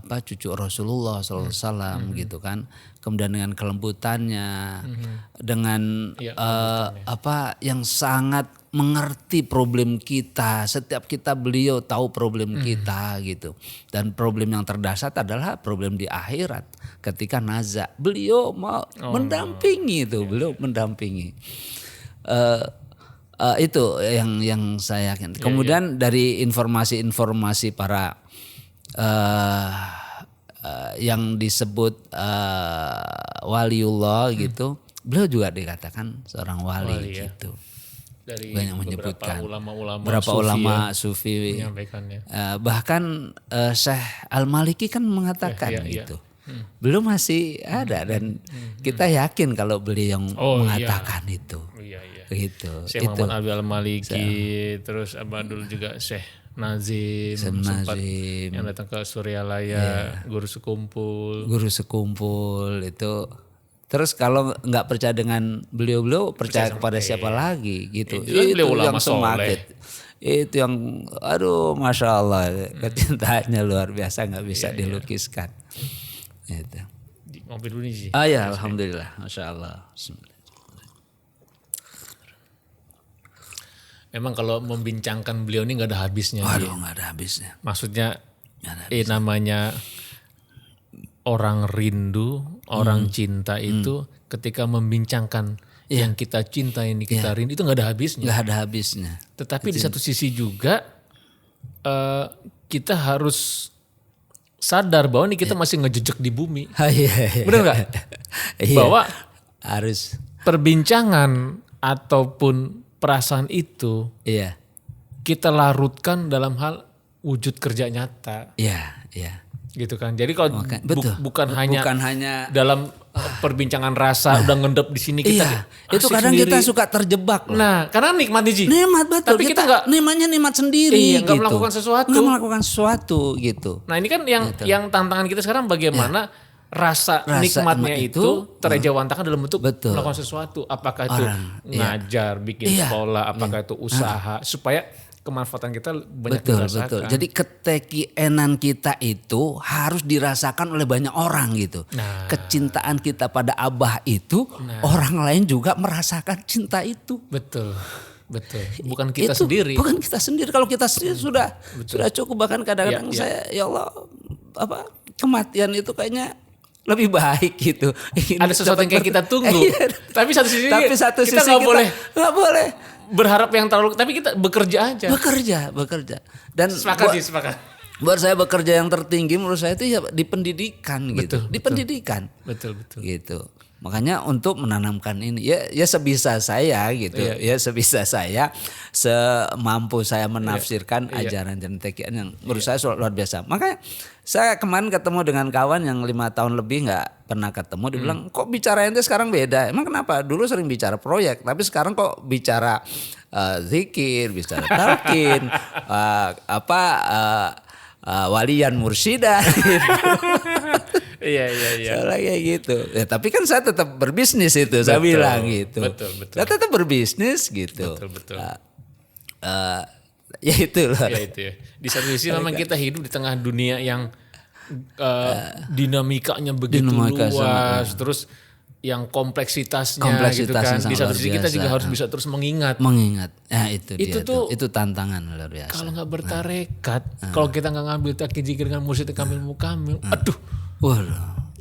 [SPEAKER 1] cucu Rasulullah SAW gitu kan. Kemudian dengan kelembutannya, dengan yang sangat mengerti problem kita. Setiap kita beliau tahu problem kita gitu. Dan problem yang terdasar adalah problem di akhirat. Ketika nazak beliau mau mendampingi itu, beliau mendampingi. Itu yang saya yakin. Kemudian dari informasi-informasi para yang disebut waliullah gitu, beliau juga dikatakan seorang wali gitu.
[SPEAKER 2] Dari
[SPEAKER 1] banyak menyebutkan
[SPEAKER 2] beberapa ulama
[SPEAKER 1] sufi bahkan Syekh Al-Maliki kan mengatakan gitu. Belum masih ada dan kita yakin kalau beliau yang mengatakan itu. Gitu.
[SPEAKER 2] Syekh Muhammad Abi Al-Maliki, terus Abadul juga Syekh Nazim sempat yang datang ke Suryalaya, guru sekumpul
[SPEAKER 1] itu. Terus kalau nggak percaya dengan beliau percaya kepada siapa lagi gitu. Itu yang semakin. Itu yang Masya Allah, kecintaannya luar biasa, nggak bisa dilukiskan. Gitu.
[SPEAKER 2] Ngopi dulu nih sih.
[SPEAKER 1] Ya alhamdulillah, Masya Allah.
[SPEAKER 2] Memang kalau membincangkan beliau ini nggak ada habisnya.
[SPEAKER 1] Nggak ada habisnya.
[SPEAKER 2] Maksudnya namanya orang rindu, orang cinta itu ketika membincangkan yang kita cinta ini, kita rindu itu nggak ada habisnya.
[SPEAKER 1] Nggak ada habisnya.
[SPEAKER 2] Tetapi di satu sisi juga kita harus sadar bahwa ini kita masih ngejejek di bumi. Benar nggak? Bahwa
[SPEAKER 1] harus
[SPEAKER 2] perbincangan ataupun perasaan itu kita larutkan dalam hal wujud kerja nyata.
[SPEAKER 1] Iya.
[SPEAKER 2] Gitu kan. Jadi kalau bukan hanya dalam perbincangan rasa udah ngendep di sini kita.
[SPEAKER 1] Itu kadang sendiri. Kita suka terjebak loh.
[SPEAKER 2] Nah, karena nikmat nih Ji.
[SPEAKER 1] Nikmat betul.
[SPEAKER 2] Tapi kita enggak
[SPEAKER 1] nikmat sendiri
[SPEAKER 2] gitu. Enggak melakukan sesuatu
[SPEAKER 1] gitu.
[SPEAKER 2] Nah, ini kan yang tantangan kita sekarang bagaimana rasa nikmatnya itu terejawantahkan dalam bentuk melakukan sesuatu. Apakah itu ngajar, bikin sekolah, apakah itu usaha, supaya kemanfaatan kita banyak dirasakan.
[SPEAKER 1] Betul. Jadi ketekienan kita itu harus dirasakan oleh banyak orang gitu. Kecintaan kita pada Abah itu orang lain juga merasakan cinta itu.
[SPEAKER 2] Betul. Bukan kita sendiri.
[SPEAKER 1] Bukan kita sendiri. Kalau kita sendiri sudah cukup. Bahkan kadang-kadang saya ya Allah kematian itu kayaknya lebih baik gitu.
[SPEAKER 2] Ada sesuatu yang kayak kita tunggu. Tapi satu sisi kita nggak boleh berharap yang terlalu, tapi kita bekerja aja.
[SPEAKER 1] Bekerja. Dan
[SPEAKER 2] sepakat.
[SPEAKER 1] Buat saya bekerja yang tertinggi menurut saya itu ya di pendidikan gitu. Di pendidikan.
[SPEAKER 2] Betul.
[SPEAKER 1] Gitu. Makanya untuk menanamkan ini ya sebisa saya gitu. Ya sebisa saya, semampu saya menafsirkan ajaran cendekian yang menurut saya luar biasa. Makanya saya kemarin ketemu dengan kawan yang 5 tahun lebih nggak pernah ketemu, dia bilang kok bicara ente sekarang beda. Emang kenapa? Dulu sering bicara proyek, tapi sekarang kok bicara zikir, bicara talqin, walian mursyida gitu.
[SPEAKER 2] Iya.
[SPEAKER 1] Soalnya kayak gitu. Ya, tapi kan saya tetap berbisnis itu, saya bilang gitu.
[SPEAKER 2] Betul.
[SPEAKER 1] Saya tetap berbisnis gitu.
[SPEAKER 2] Betul.
[SPEAKER 1] Ya itu loh.
[SPEAKER 2] Ya itu ya. Di satu sisi memang kita hidup di tengah dunia yang dinamikanya begitu luas, terus yang kompleksitasnya gitu kan. Di satu sisi kita juga harus bisa terus mengingat.
[SPEAKER 1] Ya itu tantangan luar biasa.
[SPEAKER 2] Kalau nggak bertarekat, kalau kita nggak ngambil takdir zikir dengan mursyid kamil mukamil, aduh.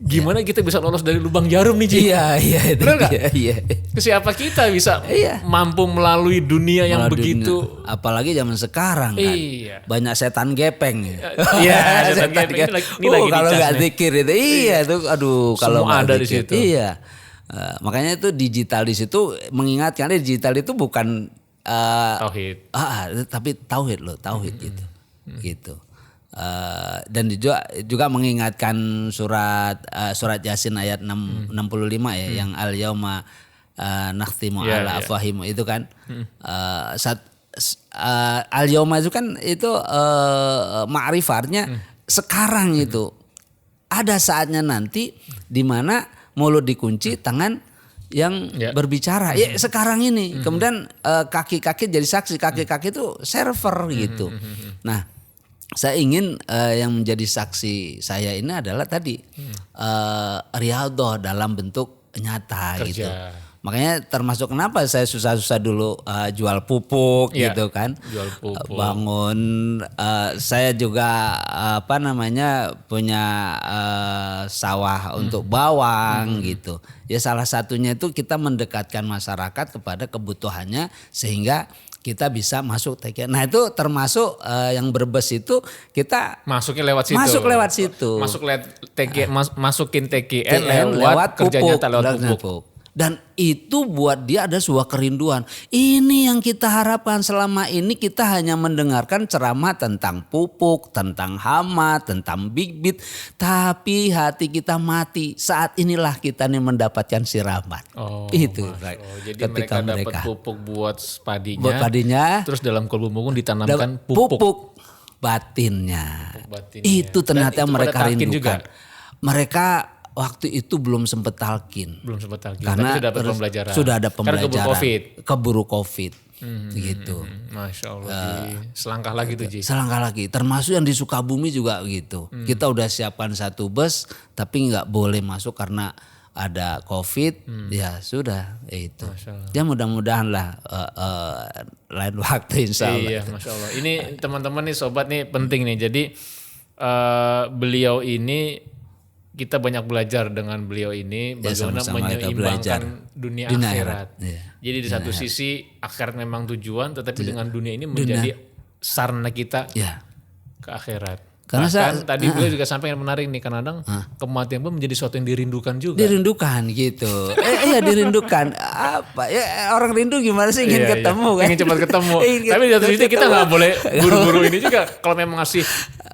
[SPEAKER 2] Gimana kita bisa lolos dari lubang jarum nih, Ji?
[SPEAKER 1] Iya.
[SPEAKER 2] Benar nggak? Iya. Siapa kita bisa mampu melalui dunia yang begitu?
[SPEAKER 1] Apalagi zaman sekarang kan.
[SPEAKER 2] Iya.
[SPEAKER 1] Banyak setan gepeng.
[SPEAKER 2] Iya, setan gepeng ini lagi
[SPEAKER 1] kalau nggak zikir itu, itu, aduh, kalau
[SPEAKER 2] semua ada di situ.
[SPEAKER 1] Iya. Makanya itu digital di situ mengingatkan, digital itu bukan
[SPEAKER 2] tauhid.
[SPEAKER 1] Tapi tauhid gitu. Dan juga mengingatkan surat Yasin ayat 65 ya, yang al yauma nakhtimu ala afwahim itu kan. Al yauma itu kan itu ma'rifatnya sekarang itu. Ada saatnya nanti di mana mulut dikunci, tangan yang berbicara. Ya sekarang ini. Kemudian kaki-kaki jadi saksi, kaki-kaki itu server gitu. Nah, saya ingin yang menjadi saksi saya ini adalah tadi riyadhah dalam bentuk nyata gitu. Makanya termasuk kenapa saya susah-susah dulu jual pupuk gitu kan.
[SPEAKER 2] Jual pupuk.
[SPEAKER 1] Bangun saya juga punya sawah untuk bawang gitu. Ya salah satunya itu kita mendekatkan masyarakat kepada kebutuhannya sehingga kita bisa masuk TKN. Nah itu termasuk yang Brebes itu kita
[SPEAKER 2] masukin lewat situ. Masukin TKN lewat kerja nyata lewat pupuk.
[SPEAKER 1] Dan itu buat dia ada sebuah kerinduan. Ini yang kita harapkan. Selama ini kita hanya mendengarkan ceramah tentang pupuk, tentang hama, tentang bibit. Tapi hati kita mati. Saat inilah kita nih mendapatkan siraman. Itu.
[SPEAKER 2] Jadi ketika mereka dapat pupuk buat padinya. Terus dalam kolbu pupuk ditanamkan pupuk
[SPEAKER 1] batinnya. Itu ternyata mereka rindukan. Juga. Mereka waktu itu belum sempat talqin.
[SPEAKER 2] Karena
[SPEAKER 1] sudah ada pembelajaran. Keburu COVID. Gitu.
[SPEAKER 2] Masya Allah. Selangkah lagi tuh, Ji.
[SPEAKER 1] Selangkah lagi. Termasuk yang di Sukabumi juga gitu. Kita udah siapkan 1 bus tapi nggak boleh masuk karena ada COVID. Ya sudah itu. Ya mudah-mudahan lah lain waktu insya Allah.
[SPEAKER 2] Iya, Masya Allah. Ini teman-teman nih sobat nih penting nih. Jadi beliau ini kita banyak belajar dengan beliau ini bagaimana menyeimbangkan dunia akhirat. Jadi di satu sisi akhirat memang tujuan, tetapi dengan dunia ini menjadi sarana kita ke akhirat. Karena tadi beliau juga sampai yang menarik nih, kadang kematian pun menjadi sesuatu yang dirindukan juga.
[SPEAKER 1] Dirindukan gitu. Dirindukan. Apa ya, orang rindu gimana sih ingin ketemu kan?
[SPEAKER 2] Ingin cepat ketemu. Tapi di satu sisi kita nggak boleh buru-buru ini juga. Kalau memang ngasih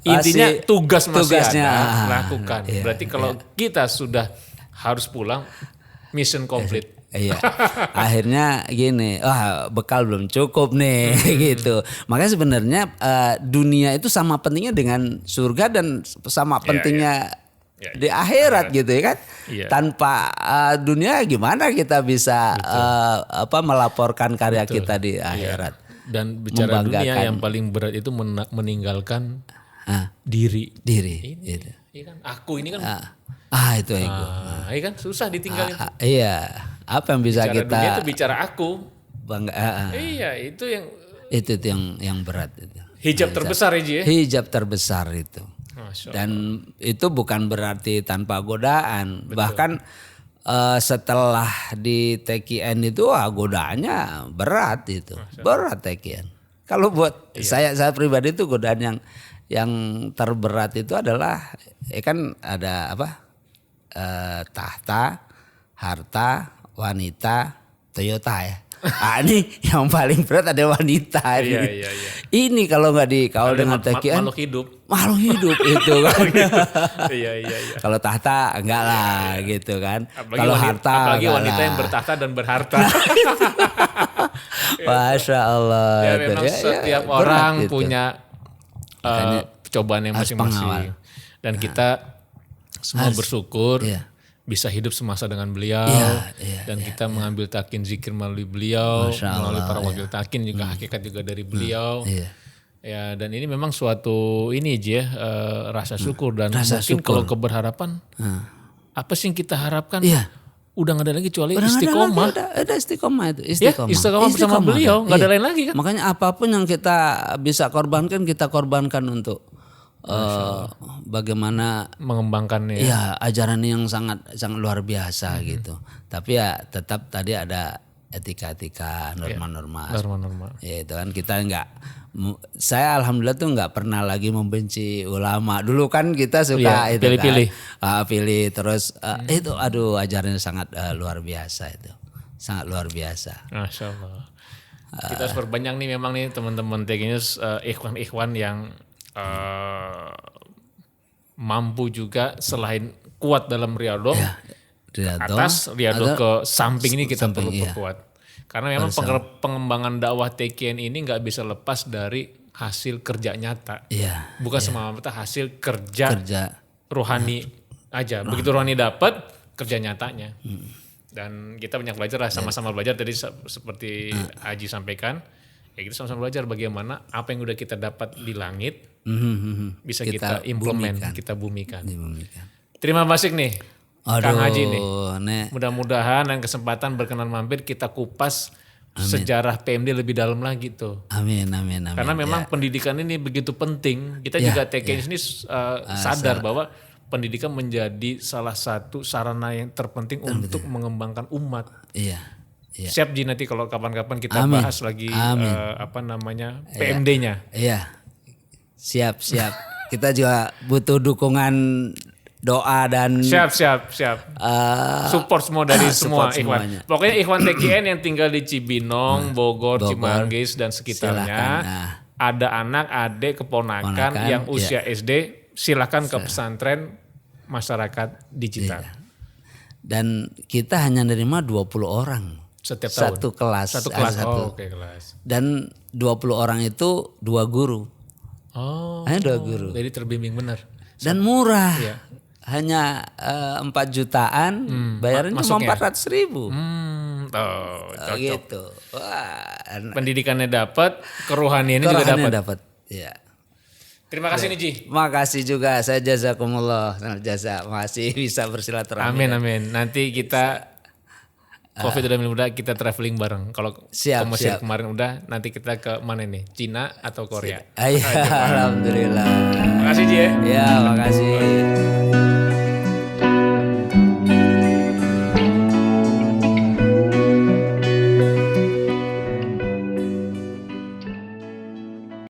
[SPEAKER 2] intinya tugasnya lakukan. Berarti kalau kita sudah harus pulang, mission complete.
[SPEAKER 1] Iya. Akhirnya gini, bekal belum cukup nih gitu. Makanya sebenarnya dunia itu sama pentingnya dengan surga dan sama pentingnya di akhirat gitu ya kan. Tanpa dunia gimana kita bisa melaporkan karya kita di akhirat.
[SPEAKER 2] Dan bicara dunia yang paling berat itu meninggalkan diri.
[SPEAKER 1] Gitu.
[SPEAKER 2] Iya kan? Aku ini kan.
[SPEAKER 1] Itu ego.
[SPEAKER 2] Iya kan susah ditinggalin.
[SPEAKER 1] Iya. Apa yang bisa
[SPEAKER 2] bicara
[SPEAKER 1] kita?
[SPEAKER 2] Dunia itu bicara aku.
[SPEAKER 1] Bangga.
[SPEAKER 2] Iya itu yang.
[SPEAKER 1] Itu yang berat itu.
[SPEAKER 2] Hijab terbesar ya Ji ya?
[SPEAKER 1] Hijab terbesar itu. Dan itu bukan berarti tanpa godaan. Betul. Bahkan setelah di TKN itu godaannya berat itu. Berat TKN. Kalau buat saya pribadi itu godaan yang terberat itu adalah kan ada tahta, harta, wanita, Toyota ya. Ini yang paling berat ada wanita.
[SPEAKER 2] Iya.
[SPEAKER 1] Ini kalau nggak dikawal dengan TKN makhluk hidup itu kan.
[SPEAKER 2] Iya.
[SPEAKER 1] Kalau tahta enggak lah gitu kan.
[SPEAKER 2] Kalau harta apalagi wanita yang bertahta dan berharta.
[SPEAKER 1] Masya Allah.
[SPEAKER 2] Ya memang setiap orang punya cobaan yang masing-masing. Dan kita semua bersyukur bisa hidup semasa dengan beliau dan kita mengambil takin zikir melalui beliau, melalui para wakil takin juga hakikat juga dari beliau. Ya dan ini memang suatu rasa syukur dan mungkin kalau keberharapan apa sih yang kita harapkan? Udah gak ada lagi kecuali istiqomah.
[SPEAKER 1] Ada istiqomah itu.
[SPEAKER 2] Istiqomah bersama beliau, gak ada lain lagi kan.
[SPEAKER 1] Makanya apapun yang kita bisa korbankan, kita korbankan untuk bagaimana
[SPEAKER 2] mengembangkannya.
[SPEAKER 1] Ya ajaran yang sangat luar biasa gitu. Tapi ya tetap tadi ada etika-etika, norma-norma. Ya itu kan kita saya alhamdulillah tuh nggak pernah lagi membenci ulama. Dulu kan kita suka itu
[SPEAKER 2] pilih-pilih.
[SPEAKER 1] Pilih terus itu ajarannya sangat luar biasa itu. Sangat luar biasa.
[SPEAKER 2] Masya Allah. Kita harus perbanyak nih memang nih teman-teman Technews ikhwan-ikhwan yang mampu juga selain kuat dalam riyadhah atas riyadhah ke samping ini kita perlu perkuat. Karena memang pengembangan dakwah TKN ini nggak bisa lepas dari hasil kerja nyata. Bukan semata-mata hasil kerja rohani aja. Begitu rohani dapat, kerja nyatanya. Dan kita banyak belajar lah, sama-sama belajar tadi seperti Haji sampaikan. Ya kita sama-sama belajar bagaimana apa yang udah kita dapat di langit bisa kita implement, kita bumikan. Terima kasih nih Kang Haji nih. Mudah-mudahan yang kesempatan berkenan mampir kita kupas sejarah PMD lebih dalam lagi tuh.
[SPEAKER 1] Amin.
[SPEAKER 2] Karena memang pendidikan ini begitu penting. Kita juga TKN ini sadar bahwa pendidikan menjadi salah satu sarana yang terpenting untuk mengembangkan umat. Siap Ji nanti kalau kapan-kapan kita bahas lagi PMD-nya.
[SPEAKER 1] Iya. Siap. Kita juga butuh dukungan doa dan
[SPEAKER 2] siap. Support semua dari semua ikhwan. Semuanya. Pokoknya ikhwan TKN yang tinggal di Cibinong, Bogor, Cimanggis dan sekitarnya. Ada anak, adik, keponakan yang usia SD, silakan ke pesantren masyarakat digital.
[SPEAKER 1] Dan kita hanya nerima 20 orang.
[SPEAKER 2] Setiap tahun?
[SPEAKER 1] Satu kelas.
[SPEAKER 2] Kelas.
[SPEAKER 1] Dan 20 orang itu 2 guru. Hanya 2 guru.
[SPEAKER 2] Jadi terbimbing benar.
[SPEAKER 1] Dan murah. Hanya 4 jutaan, bayarannya cuma 400.000.
[SPEAKER 2] Cocok.
[SPEAKER 1] Gitu.
[SPEAKER 2] Pendidikannya dapat, kerohaniannya juga dapat.
[SPEAKER 1] Ya.
[SPEAKER 2] Terima kasih nih Ji.
[SPEAKER 1] Makasih juga, saya jazakumullah. Masih bisa bersilaturahmi.
[SPEAKER 2] Amin. Nanti kita Covid udah mudah kita traveling bareng. Kalau ke Mesir kemarin udah, nanti kita ke mana nih? Cina atau Korea?
[SPEAKER 1] Alhamdulillah.
[SPEAKER 2] Makasih Ji ya.
[SPEAKER 1] Ya, makasih.